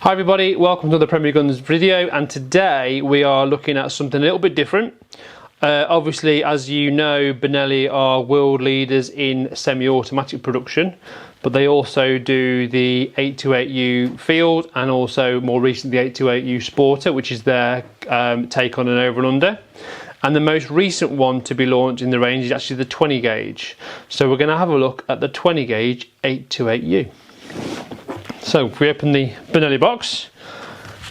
Hi everybody, welcome to the Premier Guns video, and today we are looking at something a little bit different. Obviously, as you know, Benelli are world leaders in semi-automatic production, but they also do the 828U Field and also more recently the 828U Sporter, which is their take on an over and under. And the most recent one to be launched in the range is actually the 20 gauge. So we're going to have a look at the 20 gauge 828U. So if we open the Benelli box,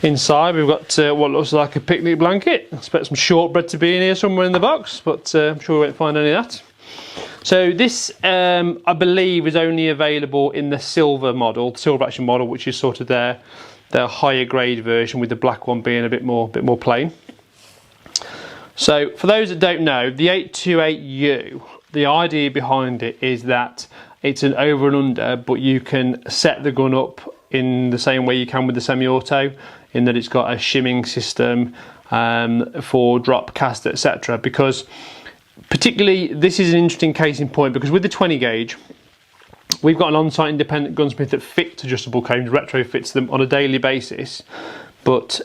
inside we've got what looks like a picnic blanket. I expect some shortbread to be in here somewhere in the box, but I'm sure we won't find any of that. So this, I believe, is only available in the silver model, the silver action model, which is sort of their higher grade version, with the black one being a bit more plain. So for those that don't know, the 828U, the idea behind it is that it's an over and under, but you can set the gun up in the same way you can with the semi-auto, in that it's got a shimming system for drop, cast, etc. Because particularly this is an interesting case in point, because with the 20 gauge, we've got an on-site independent gunsmith that fits adjustable cones, retrofits them on a daily basis, but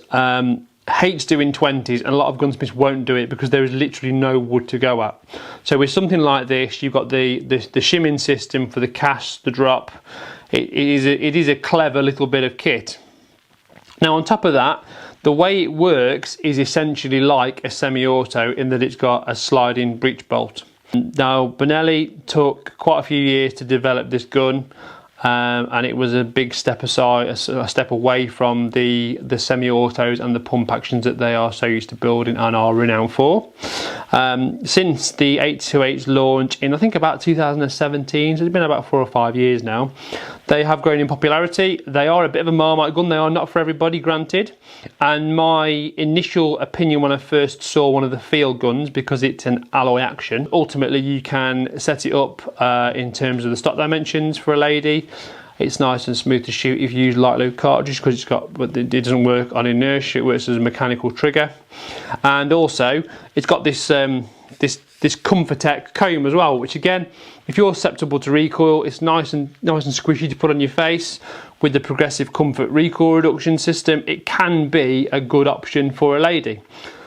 hates doing 20s, and a lot of gunsmiths won't do it because there is literally no wood to go at. So with something like this, you've got the shimming system for the cast, the drop. It is a clever little bit of kit. Now on top of that, the way it works is essentially like a semi-auto in that it's got a sliding breech bolt. Now Benelli took quite a few years to develop this gun. And it was a big step aside, a step away from the semi-autos and the pump actions that they are so used to building and are renowned for. Since the 828's launch in, I think, about 2017, so it's been about 4 or 5 years now, they have grown in popularity. They are a bit of a Marmite gun. They are not for everybody, granted. And my initial opinion when I first saw one of the field guns, because it's an alloy action, ultimately you can set it up in terms of the stock dimensions for a lady. It's nice and smooth to shoot if you use light load cartridge, because it doesn't work on inertia, it works as a mechanical trigger. And also it's got this this Comfortech comb as well, which again, if you're susceptible to recoil, it's nice and squishy to put on your face. With the progressive comfort recoil reduction system, it can be a good option for a lady.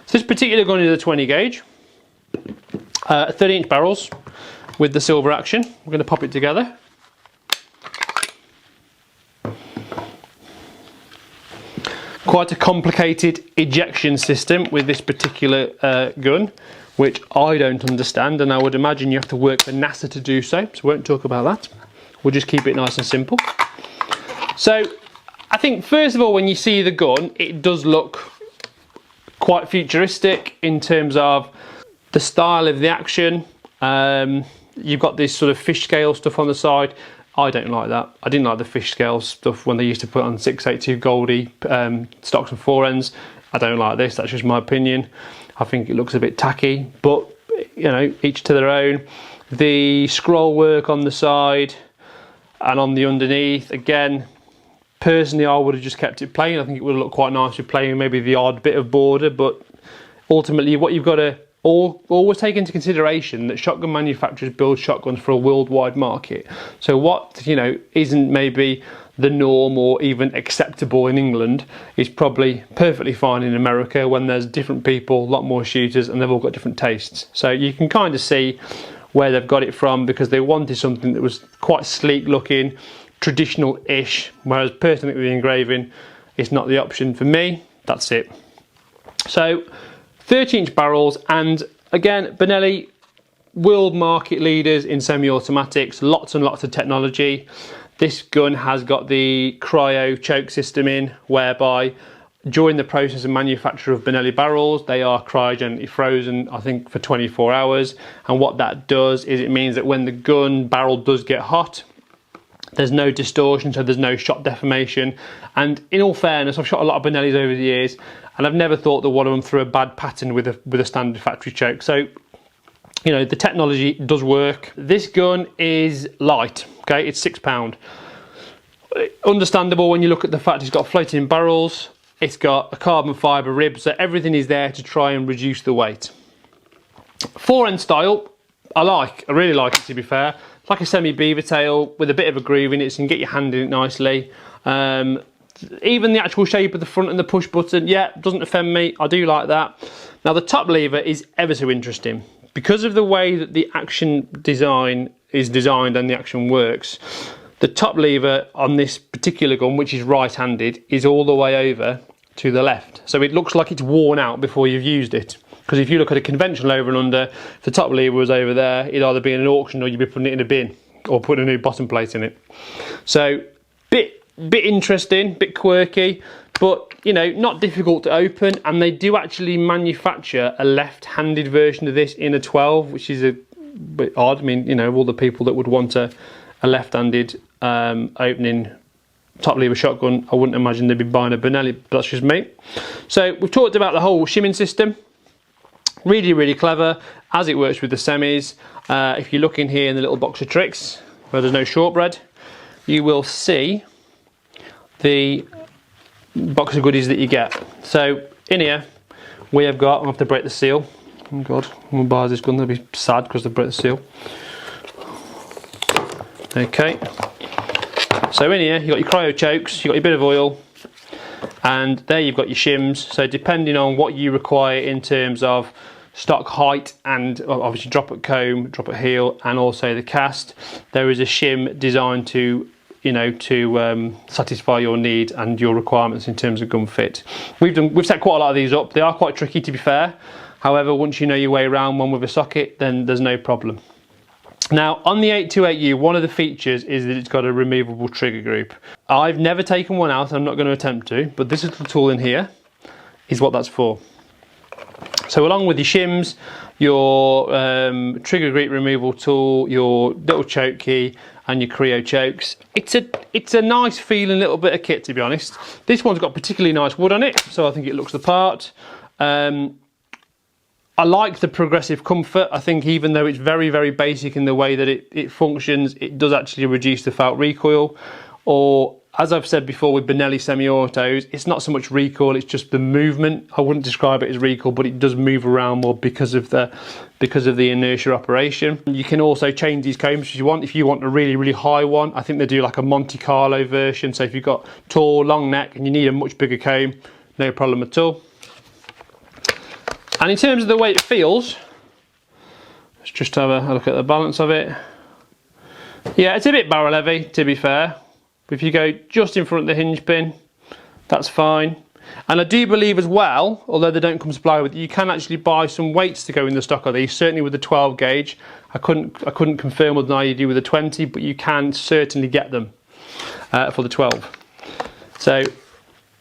So this particular gun is a 20 gauge, 30-inch barrels with the silver action. We're going to pop it together. Quite a complicated ejection system with this particular gun, which I don't understand, and I would imagine you have to work for NASA to do so, so we won't talk about that. We'll just keep it nice and simple. So I think first of all, when you see the gun, it does look quite futuristic in terms of the style of the action. You've got this sort of fish scale stuff on the side. I don't like that. I didn't like the fish scale stuff when they used to put on 682 Goldie stocks and forends. I don't like this, that's just my opinion. I think it looks a bit tacky, but you know, each to their own. The scroll work on the side and on the underneath, again, personally I would have just kept it plain. I think it would have looked quite nice with plain, maybe the odd bit of border, but ultimately what you've got to always take into consideration that shotgun manufacturers build shotguns for a worldwide market. So what, you know, isn't maybe the norm or even acceptable in England is probably perfectly fine in America, when there's different people, a lot more shooters, and they've all got different tastes. So you can kind of see where they've got it from, because they wanted something that was quite sleek looking, traditional-ish, whereas personally with the engraving, it's not the option for me. That's it. So 30-inch barrels, and again, Benelli, world market leaders in semi-automatics, lots and lots of technology. This gun has got the cryo choke system in, whereby during the process of manufacture of Benelli barrels, they are cryogenically frozen, I think, for 24 hours. And what that does is it means that when the gun barrel does get hot, there's no distortion, so there's no shot deformation. And in all fairness, I've shot a lot of Benellis over the years, and I've never thought that one of them threw a bad pattern with a standard factory choke. So, you know, the technology does work. This gun is light, okay? It's £6. Understandable when you look at the fact it's got floating barrels, it's got a carbon fibre rib, so everything is there to try and reduce the weight. Forend style, I really like it, to be fair. It's like a semi beaver tail with a bit of a groove in it, so you can get your hand in it nicely. Even the actual shape of the front and the push button, yeah, doesn't offend me. I do like that. Now the top lever is ever so interesting. Because of the way that the action design is designed and the action works, the top lever on this particular gun, which is right-handed, is all the way over to the left. So it looks like it's worn out before you've used it. Because if you look at a conventional over and under, if the top lever was over there, it'd either be in an auction or you'd be putting it in a bin or putting a new bottom plate in it. So bit interesting, bit quirky, but you know, not difficult to open. And they do actually manufacture a left-handed version of this in a 12, which is a bit odd. I mean, you know, all the people that would want a left-handed opening top lever shotgun, I wouldn't imagine they'd be buying a Benelli, but that's just me. So we've talked about the whole shimming system. Really, really clever as it works with the semis. If you look in here in the little box of tricks where there's no shortbread, you will see the box of goodies that you get. So in here we have got, I'll have to break the seal. Oh God, someone buys this gun, they'll be sad because they broke the seal. Okay, so in here you've got your cryo chokes, you've got your bit of oil, and there you've got your shims. So depending on what you require in terms of stock height and obviously drop at comb, drop at heel, and also the cast, there is a shim designed to, you know, to satisfy your need and your requirements in terms of gun fit. We've set quite a lot of these up. They are quite tricky, to be fair. However, once you know your way around one with a socket, then there's no problem. Now on the 828U, one of the features is that it's got a removable trigger group. I've never taken one out, I'm not going to attempt to, but this little tool in here is what that's for. So along with your shims, your trigger group removal tool, your little choke key and your Creo chokes, it's a nice feeling little bit of kit, to be honest. This one's got particularly nice wood on it, so I think it looks the part. I like the progressive comfort. I think even though it's very, very basic in the way that it functions, it does actually reduce the felt recoil. Or, as I've said before with Benelli semi-autos, it's not so much recoil, it's just the movement. I wouldn't describe it as recoil, but it does move around more because of the inertia operation. You can also change these combs if you want. If you want a really, really high one, I think they do like a Monte Carlo version. So if you've got tall, long neck and you need a much bigger comb, no problem at all. And in terms of the way it feels, let's just have a look at the balance of it. Yeah, it's a bit barrel heavy, to be fair. If you go just in front of the hinge pin, that's fine. And I do believe as well, although they don't come supplied with it, you can actually buy some weights to go in the stock of these, certainly with the 12 gauge. I couldn't confirm whether or not you do with the 20, but you can certainly get them for the 12. So,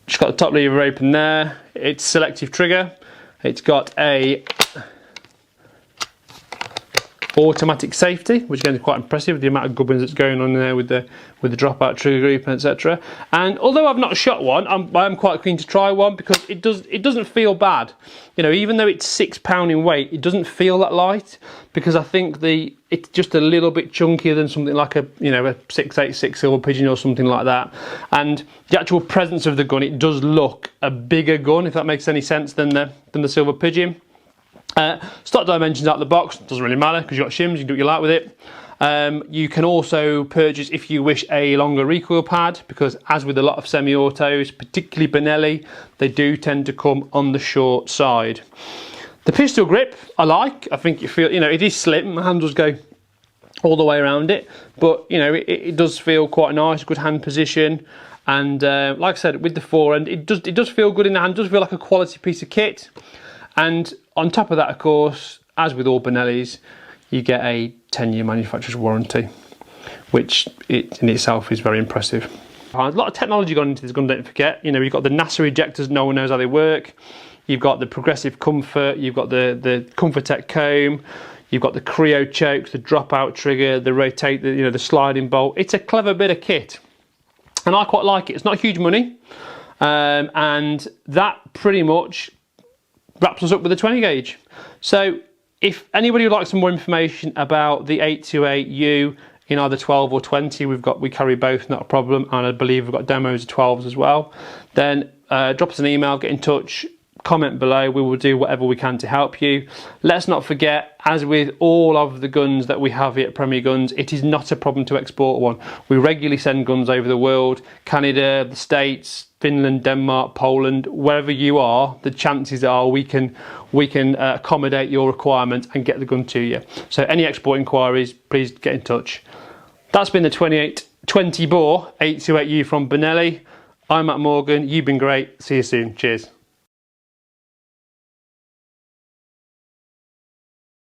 just got the top lever open there. It's selective trigger. It's got a automatic safety, which again is quite impressive with the amount of gubbins that's going on there with the dropout trigger group, etc. And although I've not shot one, I'm quite keen to try one because it doesn't feel bad. You know, even though it's £6 in weight, it doesn't feel that light because I think it's just a little bit chunkier than something like a 686 Silver Pigeon or something like that. And the actual presence of the gun, it does look a bigger gun, if that makes any sense, than the Silver Pigeon. Stock dimensions out of the box, doesn't really matter because you've got shims, you can do what you like with it. You can also purchase, if you wish, a longer recoil pad because as with a lot of semi-autos, particularly Benelli, they do tend to come on the short side. The pistol grip I like. I think you feel, it is slim, my hand does go all the way around it, but it does feel quite nice, good hand position. And like I said, with the forend, it does feel good in the hand, it does feel like a quality piece of kit. And on top of that, of course, as with all Benellis, you get a 10-year manufacturer's warranty, which in itself is very impressive. There's a lot of technology gone into this gun, don't forget. You've got the NASA ejectors, no one knows how they work. You've got the progressive comfort, you've got the Comfortech comb, you've got the Creo chokes, the dropout trigger, the rotate, the sliding bolt. It's a clever bit of kit, and I quite like it. It's not huge money, and that pretty much wraps us up with the 20 gauge. So if anybody would like some more information about the 828U in either 12 or 20, we carry both, not a problem, and I believe we've got demos of 12s as well, then drop us an email, get in touch, comment below. We will do whatever we can to help you. Let's not forget, as with all of the guns that we have here at Premier Guns, it is not a problem to export one. We regularly send guns over the world, Canada, the States, Finland, Denmark, Poland, wherever you are, the chances are we can accommodate your requirements and get the gun to you. So any export inquiries, please get in touch. That's been the 20 bore 828U from Benelli. I'm Matt Morgan. You've been great. See you soon. Cheers.